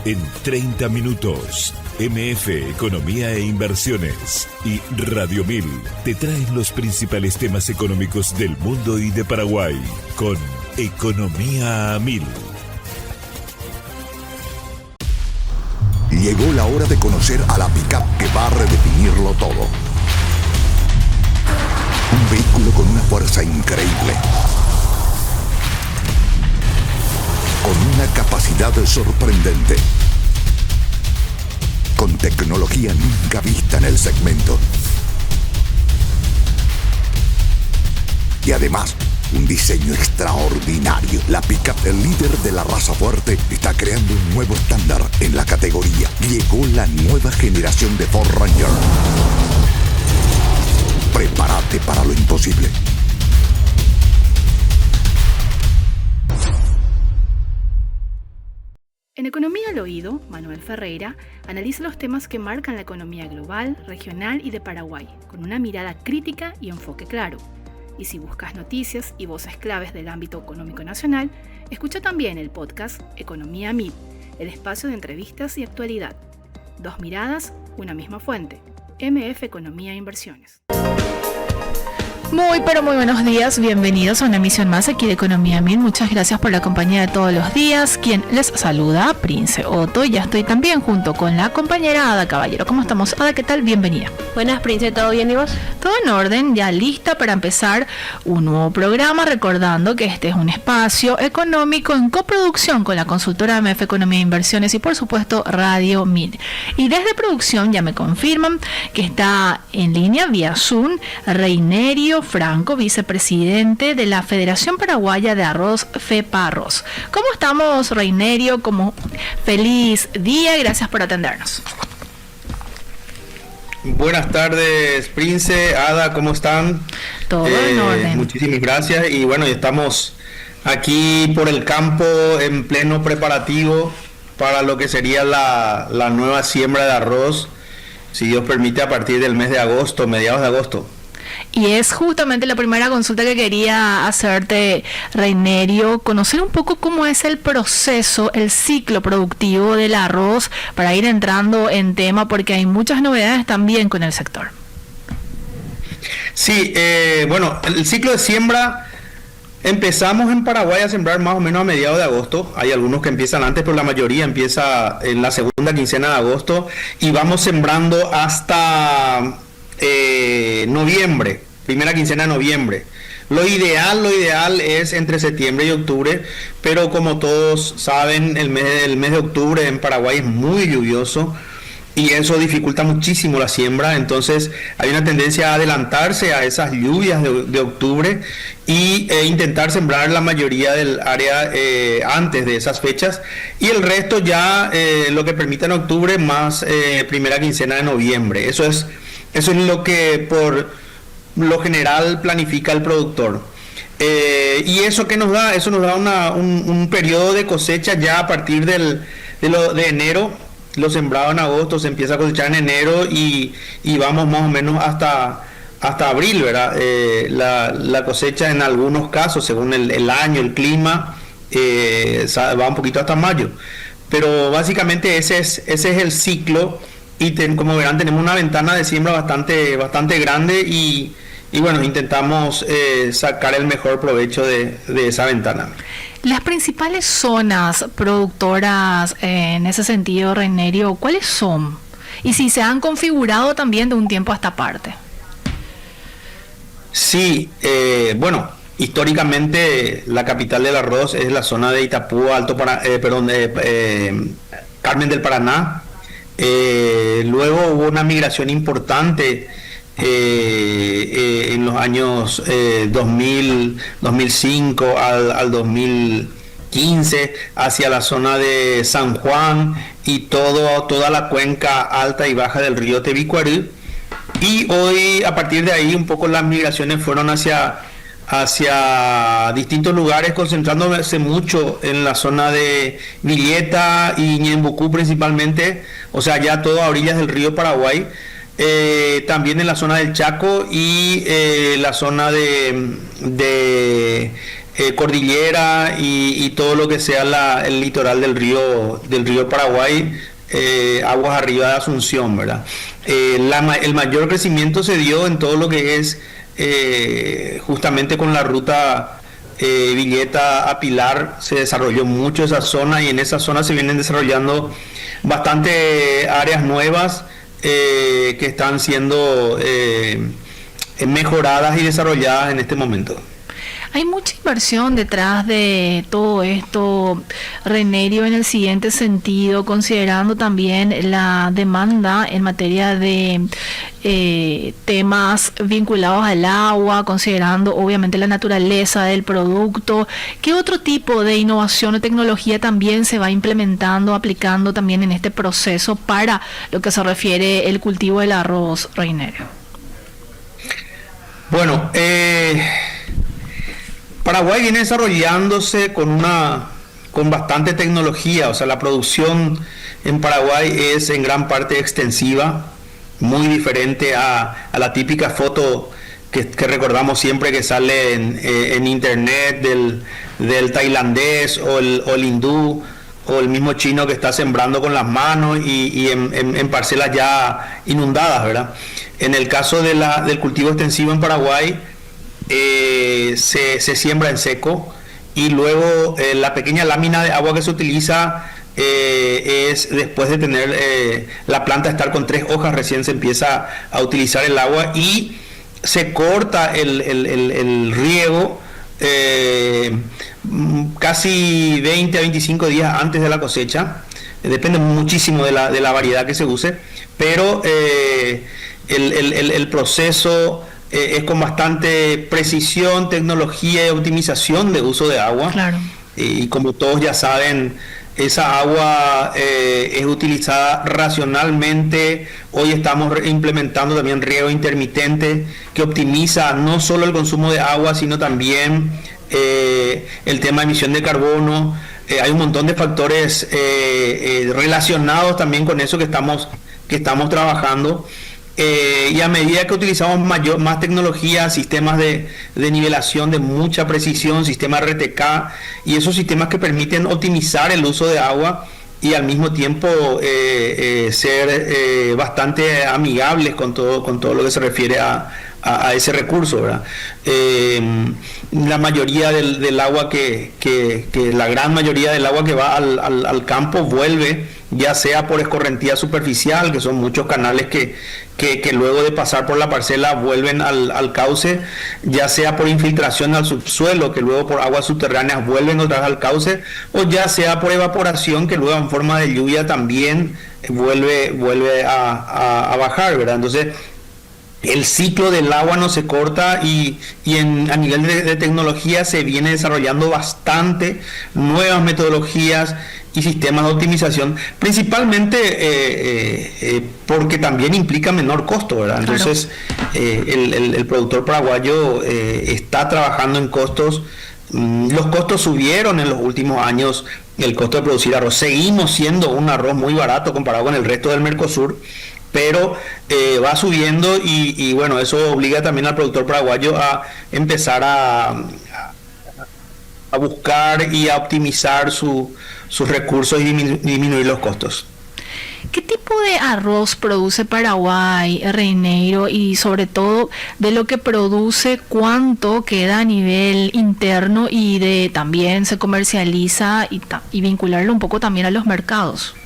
En 30 minutos, MF Economía e Inversiones y Radio 1000 te traen los principales temas económicos del mundo y de Paraguay con Economía a 1000. Llegó la hora de conocer a la pick-up que va a redefinirlo todo. Un vehículo con una fuerza increíble, con una capacidad sorprendente, con tecnología nunca vista en el segmento. Y además, un diseño extraordinario. La pick-up, el líder de la raza fuerte, está creando un nuevo estándar en la categoría. Llegó la nueva generación de Ford Ranger. Prepárate para lo imposible. En Economía al Oído, Manuel Ferreira analiza los temas que marcan la economía global, regional y de Paraguay, con una mirada crítica y enfoque claro. Y si buscas noticias y voces claves del ámbito económico nacional, escucha también el podcast Economía 1000, el espacio de entrevistas y actualidad. Dos miradas, una misma fuente. MF Economía e Inversiones. Muy buenos días, bienvenidos a una emisión más aquí de Economía 1000. Muchas gracias por la compañía de todos los días. Quien les saluda, Prince Otto, y ya estoy también junto con la compañera Ada Caballero. ¿Cómo estamos, Ada? ¿Qué tal? Bienvenida. Buenas, Prince, ¿todo bien y vos? Todo en orden, ya lista para empezar un nuevo programa, recordando que este es un espacio económico en coproducción con la consultora MF Economía e Inversiones y por supuesto Radio 1000. Y desde producción ya me confirman que está en línea vía Zoom Reinerio Franco, vicepresidente de la Federación Paraguaya de Arroz, FEPARROZ. ¿Cómo estamos, Reinerio? Como feliz día, gracias por atendernos. Buenas tardes, Prince, Ada, ¿cómo están? Todo en orden. Muchísimas gracias y bueno, estamos aquí por el campo en pleno preparativo para lo que sería la nueva siembra de arroz, si Dios permite, a partir del mes de agosto, mediados de agosto. Y es justamente la primera consulta que quería hacerte, Reinerio, conocer un poco cómo es el proceso, el ciclo productivo del arroz, para ir entrando en tema, porque hay muchas novedades también con el sector. Sí, bueno, el ciclo de siembra, empezamos en Paraguay a sembrar más o menos a mediados de agosto. Hay algunos que empiezan antes, pero la mayoría empieza en la segunda quincena de agosto y vamos sembrando hasta noviembre, primera quincena de noviembre. Lo ideal es entre septiembre y octubre, pero como todos saben, el mes de octubre en Paraguay es muy lluvioso y eso dificulta muchísimo la siembra. Entonces hay una tendencia a adelantarse a esas lluvias de octubre y intentar sembrar la mayoría del área antes de esas fechas, y el resto ya lo que permita en octubre más primera quincena de noviembre. Eso es lo que por lo general planifica el productor. Y eso que nos da, un periodo de cosecha ya a partir de enero. Lo sembrado en agosto se empieza a cosechar en enero y vamos más o menos hasta abril, ¿verdad? La cosecha en algunos casos, según el año, el clima, va un poquito hasta mayo. Pero básicamente ese es el ciclo. Y como verán, tenemos una ventana de siembra bastante grande y bueno, intentamos sacar el mejor provecho de esa ventana. Las principales zonas productoras en ese sentido, Reinerio, ¿cuáles son? Y si se han configurado también de un tiempo a esta parte. Sí, bueno, históricamente la capital del arroz es la zona de Itapú, Carmen del Paraná. Luego hubo una migración importante en los años 2005 al 2015 hacia la zona de San Juan y toda la cuenca alta y baja del río Tebicuarí, y hoy a partir de ahí un poco las migraciones fueron hacia distintos lugares, concentrándose mucho en la zona de Villeta y Ñembucú principalmente, o sea, ya todo a orillas del río Paraguay, también en la zona del Chaco y la zona de cordillera y todo lo que sea el litoral del río Paraguay, aguas arriba de Asunción, ¿verdad? El mayor crecimiento se dio en todo lo que es justamente con la ruta Villeta a Pilar. Se desarrolló mucho esa zona, y en esa zona se vienen desarrollando bastante áreas nuevas que están siendo mejoradas y desarrolladas en este momento. Hay mucha inversión detrás de todo esto, Reinerio, en el siguiente sentido, considerando también la demanda en materia de temas vinculados al agua, considerando obviamente la naturaleza del producto. ¿Qué otro tipo de innovación o tecnología también se va implementando, aplicando también en este proceso para lo que se refiere el cultivo del arroz, Reinerio? Bueno, Paraguay viene desarrollándose con bastante tecnología. O sea, la producción en Paraguay es en gran parte extensiva, muy diferente a la típica foto que recordamos siempre que sale en internet del tailandés o el hindú o el mismo chino que está sembrando con las manos y en parcelas ya inundadas, ¿verdad? En el caso del cultivo extensivo en Paraguay, se siembra en seco, y luego la pequeña lámina de agua que se utiliza es después de tener la planta estar con 3 hojas, recién se empieza a utilizar el agua, y se corta el riego casi 20 a 25 días antes de la cosecha. Depende muchísimo de la variedad que se use, pero el proceso es con bastante precisión, tecnología y optimización de uso de agua. Claro. Y como todos ya saben, esa agua es utilizada racionalmente. Hoy estamos implementando también riego intermitente, que optimiza no solo el consumo de agua, sino también el tema de emisión de carbono. Hay un montón de factores relacionados también con eso que estamos trabajando. Y a medida que utilizamos más tecnología, sistemas de nivelación de mucha precisión, sistemas RTK, y esos sistemas que permiten optimizar el uso de agua y al mismo tiempo ser bastante amigables con todo lo que se refiere a ese recurso, ¿verdad? La mayoría del agua la gran mayoría del agua que va al campo vuelve, ya sea por escorrentía superficial, que son muchos canales que luego de pasar por la parcela vuelven al cauce, ya sea por infiltración al subsuelo, que luego por aguas subterráneas vuelven otra vez al cauce, o ya sea por evaporación, que luego en forma de lluvia también vuelve a bajar, ¿verdad? Entonces, el ciclo del agua no se corta, y a nivel de tecnología se viene desarrollando bastante nuevas metodologías y sistemas de optimización, principalmente porque también implica menor costo, ¿verdad? Entonces, el productor paraguayo está trabajando en costos. Los costos subieron en los últimos años, el costo de producir arroz. Seguimos siendo un arroz muy barato comparado con el resto del Mercosur, pero va subiendo, y bueno, eso obliga también al productor paraguayo a empezar a buscar y a optimizar sus recursos y disminuir los costos. ¿Qué tipo de arroz produce Paraguay, Reineiro? Y sobre todo, de lo que produce, ¿cuánto queda a nivel interno y también se comercializa y vincularlo un poco también a los mercados?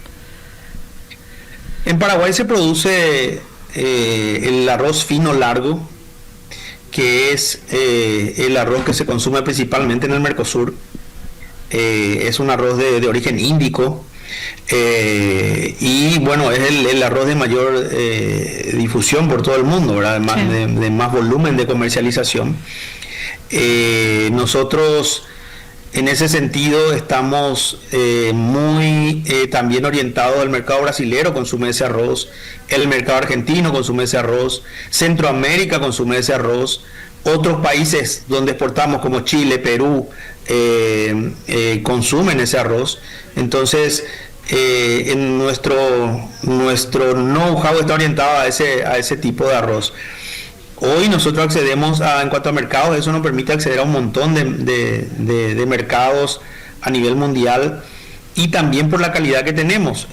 En Paraguay se produce el arroz fino largo, que es el arroz que se consume principalmente en el Mercosur. Es un arroz de origen índico, y bueno, es el arroz de mayor difusión por todo el mundo, ¿verdad? De más volumen de comercialización. Nosotros en ese sentido estamos muy también orientados al mercado brasilero, consume ese arroz, el mercado argentino consume ese arroz, Centroamérica consume ese arroz, otros países donde exportamos como Chile, Perú, consumen ese arroz. Entonces, en nuestro know-how está orientado a ese tipo de arroz. Hoy nosotros accedemos en cuanto a mercados, eso nos permite acceder a un montón de mercados a nivel mundial y también por la calidad que tenemos.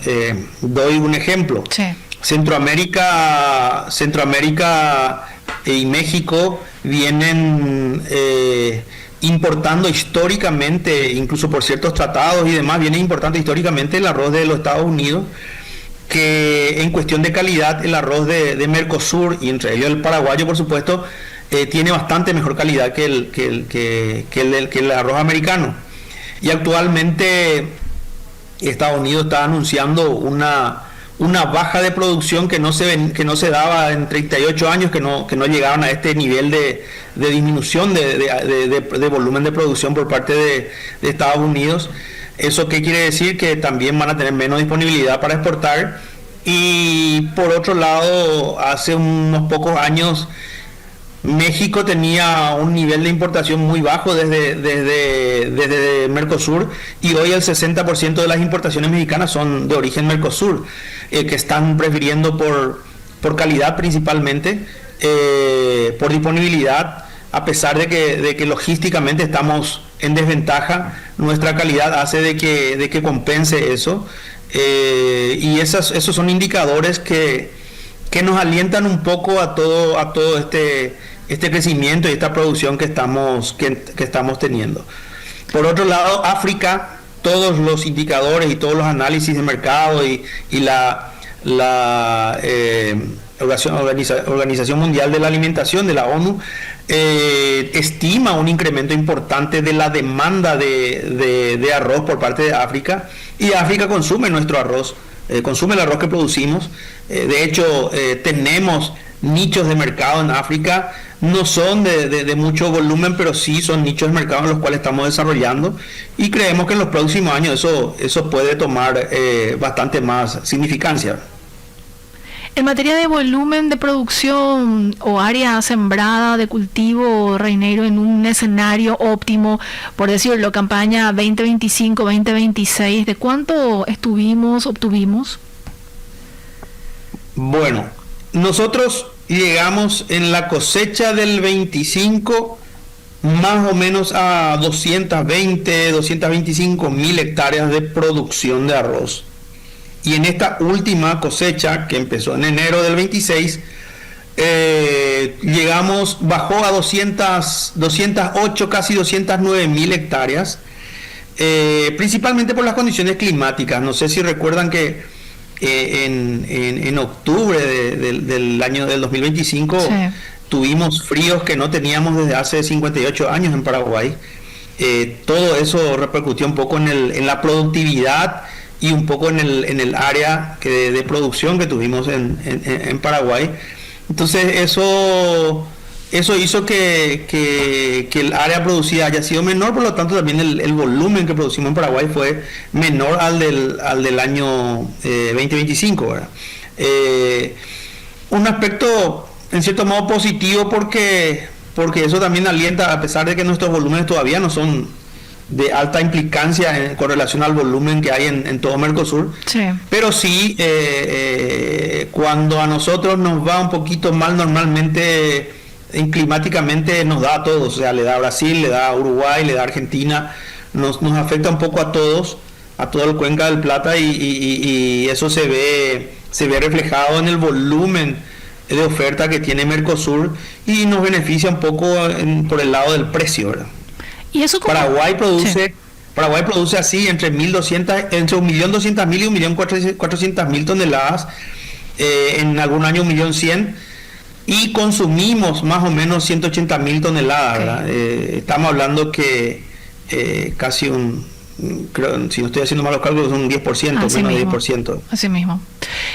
Doy un ejemplo. Sí. Centroamérica y México vienen importando históricamente, incluso por ciertos tratados y demás, vienen importando históricamente el arroz de los Estados Unidos, que en cuestión de calidad el arroz de Mercosur, y entre ellos el paraguayo por supuesto, tiene bastante mejor calidad que el arroz americano. Y actualmente Estados Unidos está anunciando una baja de producción que no se daba en 38 años, que no llegaban a este nivel de disminución de volumen de producción por parte de Estados Unidos. ¿Eso qué quiere decir? Que también van a tener menos disponibilidad para exportar. Y por otro lado, hace unos pocos años México tenía un nivel de importación muy bajo desde Mercosur, y hoy el 60% de las importaciones mexicanas son de origen Mercosur, que están prefiriendo por calidad principalmente, por disponibilidad, a pesar de que logísticamente estamos en desventaja. Nuestra calidad hace de que compense eso, y esos son indicadores que nos alientan un poco a todo este crecimiento y esta producción que estamos teniendo. Por otro lado, África, todos los indicadores y todos los análisis de mercado y la Organización Mundial de la Alimentación, de la ONU, estima un incremento importante de la demanda de arroz por parte de África, y África consume nuestro arroz, consume el arroz que producimos. De hecho, tenemos nichos de mercado en África, no son de mucho volumen, pero sí son nichos de mercado en los cuales estamos desarrollando, y creemos que en los próximos años eso puede tomar bastante más significancia. En materia de volumen de producción o área sembrada de cultivo reinero en un escenario óptimo, por decirlo, campaña 2025-2026, ¿de cuánto obtuvimos? Bueno, nosotros llegamos en la cosecha del 25 más o menos a 225 mil hectáreas de producción de arroz. Y en esta última cosecha, que empezó en enero del 26, bajó a 208, casi 209 mil hectáreas, principalmente por las condiciones climáticas. No sé si recuerdan que en octubre del año del 2025 sí, tuvimos fríos que no teníamos desde hace 58 años en Paraguay. Todo eso repercutió un poco en la productividad y un poco en el área de producción que tuvimos en Paraguay. Entonces eso hizo que el área producida haya sido menor, por lo tanto también el volumen que producimos en Paraguay fue menor al del año 2025, ¿verdad? Un aspecto en cierto modo positivo, porque eso también alienta, a pesar de que nuestros volúmenes todavía no son de alta implicancia con relación al volumen que hay en todo Mercosur, sí, pero sí, cuando a nosotros nos va un poquito mal, normalmente climáticamente nos da a todos, o sea, le da a Brasil, le da a Uruguay, le da a Argentina, nos afecta un poco a todos, a todo el Cuenca del Plata, y eso se ve reflejado en el volumen de oferta que tiene Mercosur, y nos beneficia un poco por el lado del precio, ¿verdad? ¿Y eso cómo? Paraguay produce así entre 1.200.000 y 1.400.000 toneladas, en algún año 1.100.000, y consumimos más o menos 180.000 toneladas, ¿verdad? Estamos hablando que casi creo, si no estoy haciendo malos cálculos, un 10%, así menos mismo, de 10%. Así mismo.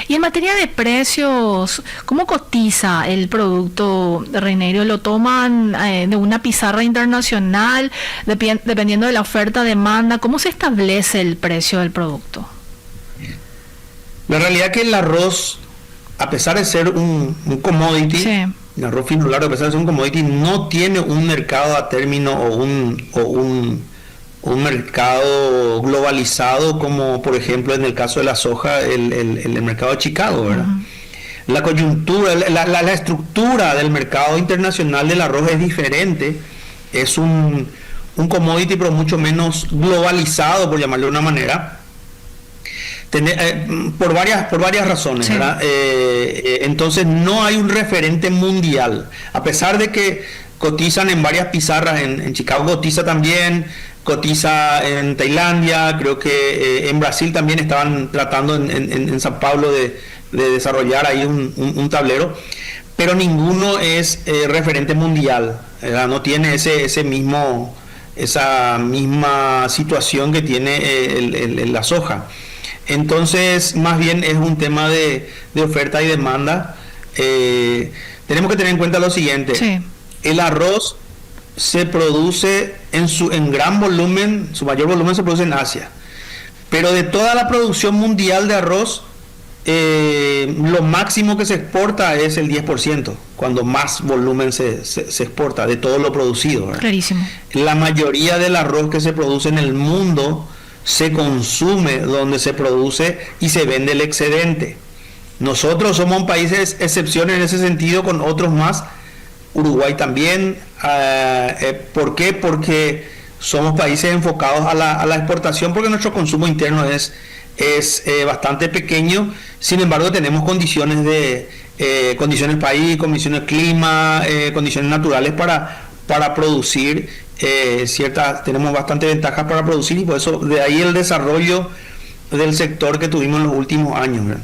Y en materia de precios, ¿cómo cotiza el producto reinero? ¿Lo toman de una pizarra internacional, dependiendo de la oferta-demanda? ¿Cómo se establece el precio del producto? La realidad es que el arroz, a pesar de ser un commodity, sí, el arroz fino largo, a pesar de ser un commodity, no tiene un mercado a término o un mercado globalizado, como por ejemplo en el caso de la soja, el mercado de Chicago, ¿verdad? Uh-huh. la coyuntura, la estructura del mercado internacional del arroz es diferente. Es un commodity, pero mucho menos globalizado, por llamarlo de una manera. Por varias razones, sí. ¿Verdad? Entonces no hay un referente mundial, a pesar de que cotizan en varias pizarras. En Chicago cotiza también, cotiza en Tailandia, creo que en Brasil también estaban tratando en San Pablo de desarrollar ahí un tablero, pero ninguno es referente mundial, ¿verdad? No tiene esa misma situación que tiene la soja. Entonces, más bien es un tema de oferta y demanda. Tenemos que tener en cuenta lo siguiente. Sí. El arroz se produce en gran volumen, su mayor volumen se produce en Asia. Pero de toda la producción mundial de arroz, lo máximo que se exporta es el 10%, cuando más volumen se exporta de todo lo producido, ¿verdad? Clarísimo. La mayoría del arroz que se produce en el mundo se consume donde se produce y se vende el excedente. Nosotros somos un país de excepción en ese sentido, con otros más. Uruguay también. ¿Por qué? Porque somos países enfocados a la exportación, porque nuestro consumo interno es bastante pequeño. Sin embargo, tenemos condiciones país, condiciones clima, condiciones naturales para producir tenemos bastante ventajas para producir, y por eso de ahí el desarrollo del sector que tuvimos en los últimos años, ¿verdad?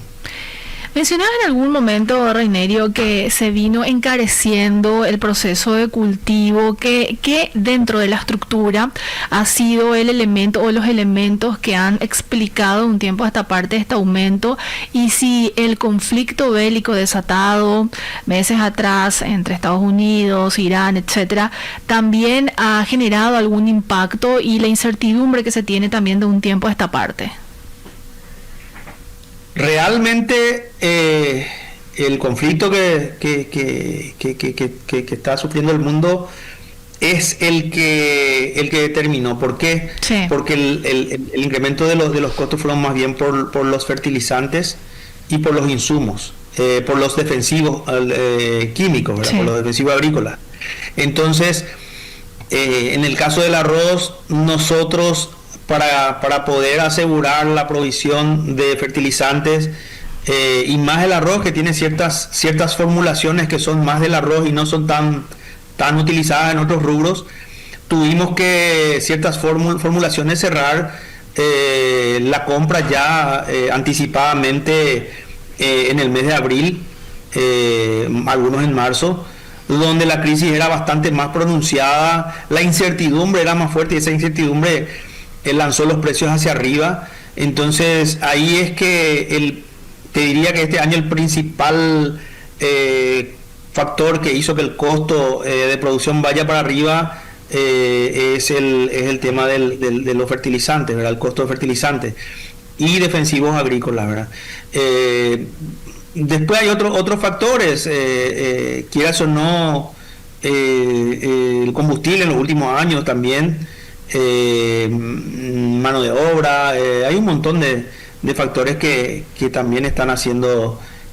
Mencionaba en algún momento, Reinerio, que se vino encareciendo el proceso de cultivo, que dentro de la estructura ha sido el elemento o los elementos que han explicado un tiempo a esta parte este aumento, y si el conflicto bélico desatado meses atrás entre Estados Unidos, Irán, etcétera, también ha generado algún impacto, y la incertidumbre que se tiene también de un tiempo a esta parte. Realmente el conflicto que está sufriendo el mundo es el que determinó. ¿Por qué? Sí. Porque el incremento de los costos fueron más bien por los fertilizantes y por los insumos, por los defensivos químicos, ¿verdad? Sí. Por los defensivos agrícolas. Entonces, en el caso del arroz, nosotros para poder asegurar la provisión de fertilizantes, y más el arroz, que tiene ciertas formulaciones que son más del arroz y no son tan utilizadas en otros rubros, tuvimos que ciertas formulaciones cerrar la compra ya anticipadamente en el mes de abril, algunos en marzo, donde la crisis era bastante más pronunciada, la incertidumbre era más fuerte, y esa incertidumbre lanzó los precios hacia arriba. Entonces ahí es que te diría que este año el principal factor que hizo que el costo de producción vaya para arriba es el tema de los fertilizantes, ¿verdad? El costo de fertilizantes y defensivos agrícolas, ¿verdad? Después hay otros factores, quieras o no, el combustible en los últimos años también, mano de obra, hay un montón de factores que también están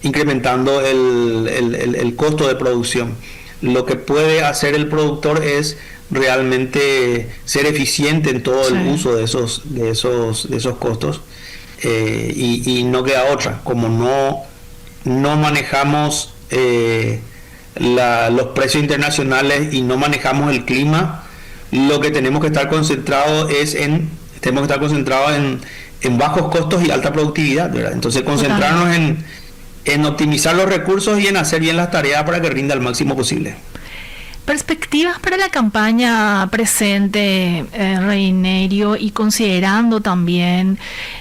incrementando el costo de producción. Lo que puede hacer el productor es realmente ser eficiente en todo el uso de esos costos, y no queda otra. Como no manejamos los precios internacionales y no manejamos el clima, lo que tenemos que estar concentrados en bajos costos y alta productividad, ¿verdad? Entonces concentrarnos en optimizar los recursos y en hacer bien las tareas para que rinda al máximo posible. Perspectivas para la campaña presente, Reinerio, y considerando también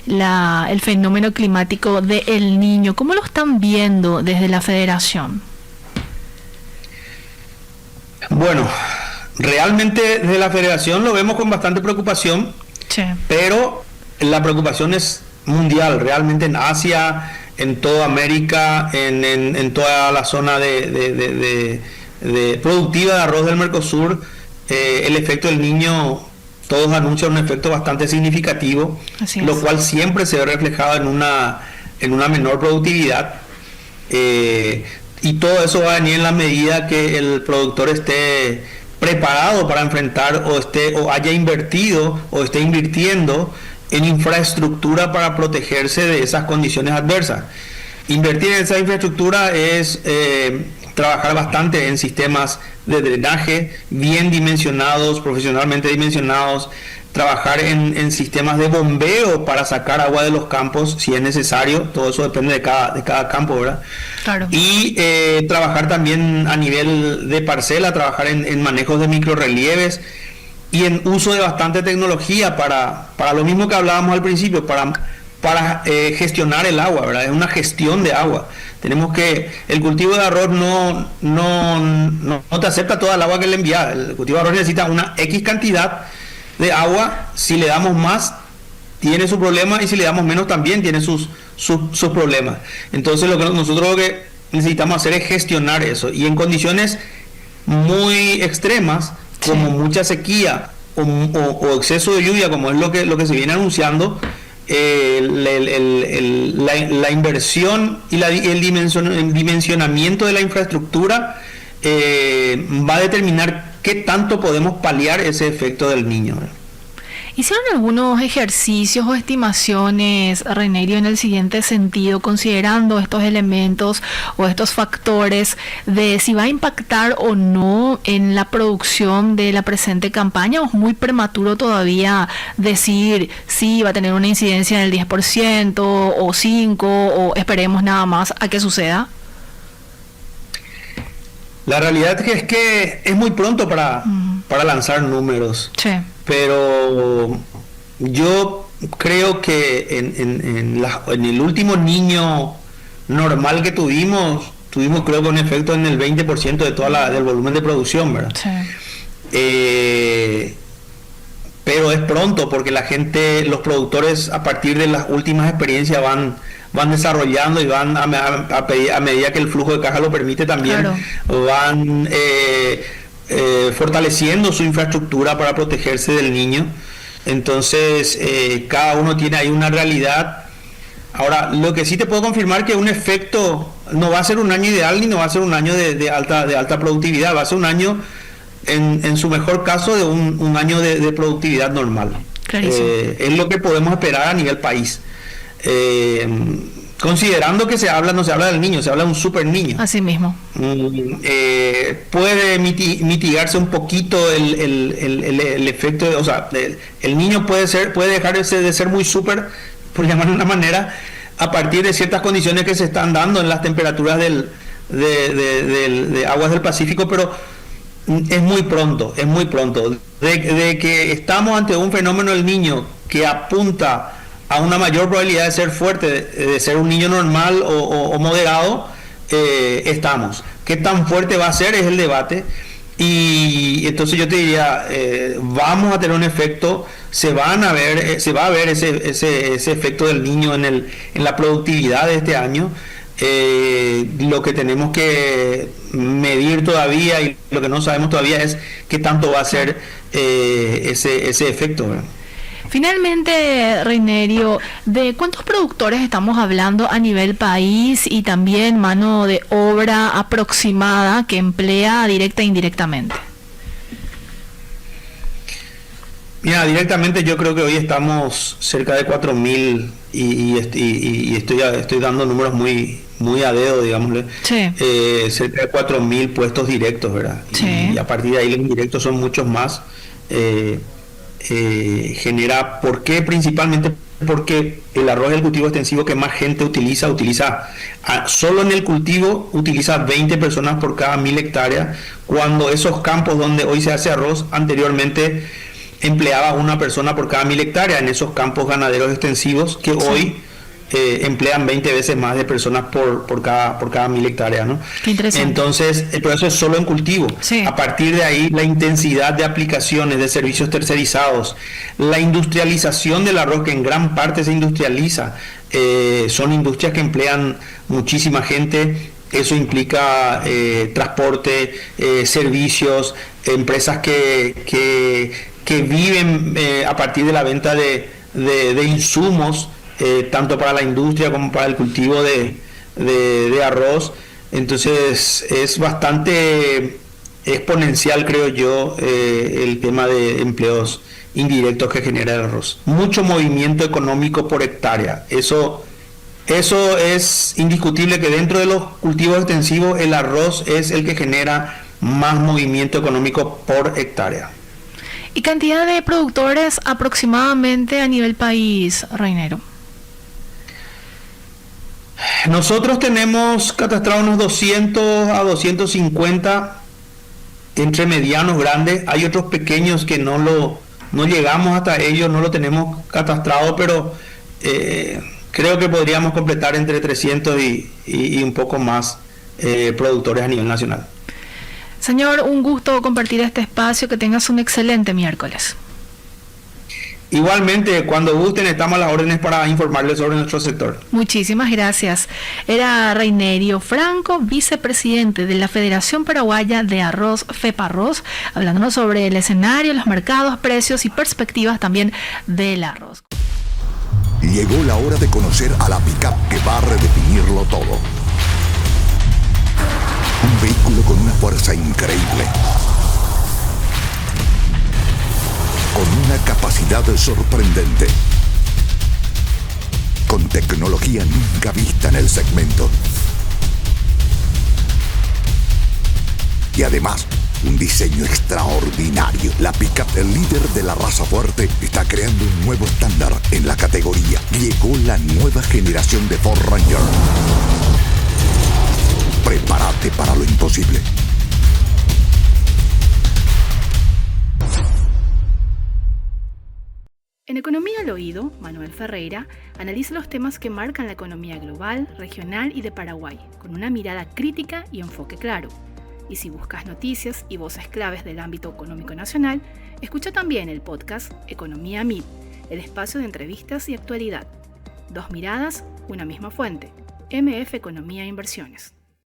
el fenómeno climático de El Niño, ¿cómo lo están viendo desde la Federación? Bueno, realmente desde la Federación lo vemos con bastante preocupación, sí. Pero la preocupación es mundial, realmente en Asia, en toda América, en toda la zona de productiva de arroz del Mercosur. El efecto del Niño, todos anuncian un efecto bastante significativo, lo cual siempre se ve reflejado en una menor productividad. Y todo eso va a venir en la medida que el productor esté preparado para enfrentar o haya invertido o esté invirtiendo en infraestructura para protegerse de esas condiciones adversas. Invertir en esa infraestructura es trabajar bastante en sistemas de drenaje bien dimensionados, profesionalmente dimensionados, trabajar en sistemas de bombeo para sacar agua de los campos si es necesario. Todo eso depende de cada campo, ¿verdad? Claro. Y trabajar también a nivel de parcela, trabajar en manejos de microrelieves y en uso de bastante tecnología para lo mismo que hablábamos al principio, para gestionar el agua, ¿verdad? Es una gestión de agua. Tenemos que, el cultivo de arroz no te acepta toda el agua que le envías. El cultivo de arroz necesita una X cantidad de agua. Si le damos más, tiene su problema, y si le damos menos, también tiene sus problemas. Entonces nosotros lo que necesitamos hacer es gestionar eso, y en condiciones muy extremas, como mucha sequía o exceso de lluvia, como es lo que se viene anunciando, la inversión y el dimensionamiento de la infraestructura va a determinar qué tanto podemos paliar ese efecto del niño. ¿Hicieron algunos ejercicios o estimaciones, Reinerio, en el siguiente sentido, considerando estos elementos o estos factores de si va a impactar o no en la producción de la presente campaña? ¿O es muy prematuro todavía decir si va a tener una incidencia en el 10% o 5%, o esperemos nada más a que suceda? La realidad es que es muy pronto para lanzar números. Sí. Pero yo creo que en el último niño normal que tuvimos creo que un efecto en el 20% de del volumen de producción, ¿verdad? Sí. Pero es pronto, porque los productores, a partir de las últimas experiencias, van desarrollando y van a medida que el flujo de caja lo permite también, claro, van fortaleciendo su infraestructura para protegerse del niño. Entonces cada uno tiene ahí una realidad. Ahora, lo que sí te puedo confirmar que un efecto no va a ser un año ideal, ni no va a ser un año de alta productividad, va a ser un año, en su mejor caso, de un año de productividad normal. Es lo que podemos esperar a nivel país, considerando que no se habla del niño, se habla de un super niño. Así mismo. Puede mitigarse un poquito el efecto, o sea, el niño puede dejar de ser muy super, por llamarlo de una manera, a partir de ciertas condiciones que se están dando en las temperaturas de aguas del Pacífico, pero es muy pronto. De que estamos ante un fenómeno del niño que apunta a una mayor probabilidad de ser fuerte, de ser un niño normal o moderado, estamos. ¿Qué tan fuerte va a ser? Es el debate. Y entonces yo te diría, vamos a tener un efecto, se va a ver ese efecto del niño en la productividad de este año. Lo que tenemos que medir todavía, y lo que no sabemos todavía, es qué tanto va a ser ese efecto, ¿verdad? Finalmente, Reinerio, ¿de cuántos productores estamos hablando a nivel país, y también mano de obra aproximada que emplea directa e indirectamente? Mira, directamente yo creo que hoy estamos cerca de 4.000 y estoy dando números muy a dedo, digámosle. Sí. Cerca de 4.000 puestos directos, ¿verdad? Sí. Y a partir de ahí los indirectos son muchos más. Genera, ¿por qué? Principalmente porque el arroz es el cultivo extensivo que más gente utiliza solo en el cultivo utiliza 20 personas por cada 1.000 hectáreas, cuando esos campos donde hoy se hace arroz anteriormente empleaba una persona por cada 1.000 hectáreas, en esos campos ganaderos extensivos que hoy emplean 20 veces más de personas por cada 1.000 hectáreas, ¿no? Qué interesante. Entonces, pero eso es solo en cultivo. Sí. A partir de ahí, la intensidad de aplicaciones de servicios tercerizados, la industrialización del arroz, que en gran parte se industrializa, son industrias que emplean muchísima gente. Eso implica transporte, servicios, empresas que viven a partir de la venta de insumos, tanto para la industria como para el cultivo de de arroz. Entonces es bastante exponencial, creo yo, el tema de empleos indirectos que genera el arroz. Mucho movimiento económico por hectárea. Eso es indiscutible, que dentro de los cultivos extensivos el arroz es el que genera más movimiento económico por hectárea. ¿Y cantidad de productores aproximadamente a nivel país, Reinero? Nosotros tenemos catastrados unos 200 a 250 entre medianos, grandes. Hay otros pequeños que no llegamos hasta ellos, no lo tenemos catastrado, pero creo que podríamos completar entre 300 y un poco más productores a nivel nacional. Señor, un gusto compartir este espacio, que tengas un excelente miércoles. Igualmente, cuando gusten, estamos a las órdenes para informarles sobre nuestro sector. Muchísimas gracias. Era Reinerio Franco, vicepresidente de la Federación Paraguaya de Arroz, FEPARROZ, hablándonos sobre el escenario, los mercados, precios y perspectivas también del arroz. Llegó la hora de conocer a la pick-up que va a redefinirlo todo. Un vehículo con una fuerza increíble, con una capacidad sorprendente, con tecnología nunca vista en el segmento. Y además, un diseño extraordinario. La pick-up, el líder de la raza fuerte, está creando un nuevo estándar en la categoría. Llegó la nueva generación de Ford Ranger. Prepárate para lo imposible. En Economía al Oído, Manuel Ferreira analiza los temas que marcan la economía global, regional y de Paraguay, con una mirada crítica y enfoque claro. Y si buscas noticias y voces claves del ámbito económico nacional, escucha también el podcast Economía MIB, el espacio de entrevistas y actualidad. Dos miradas, una misma fuente. MF Economía e Inversiones.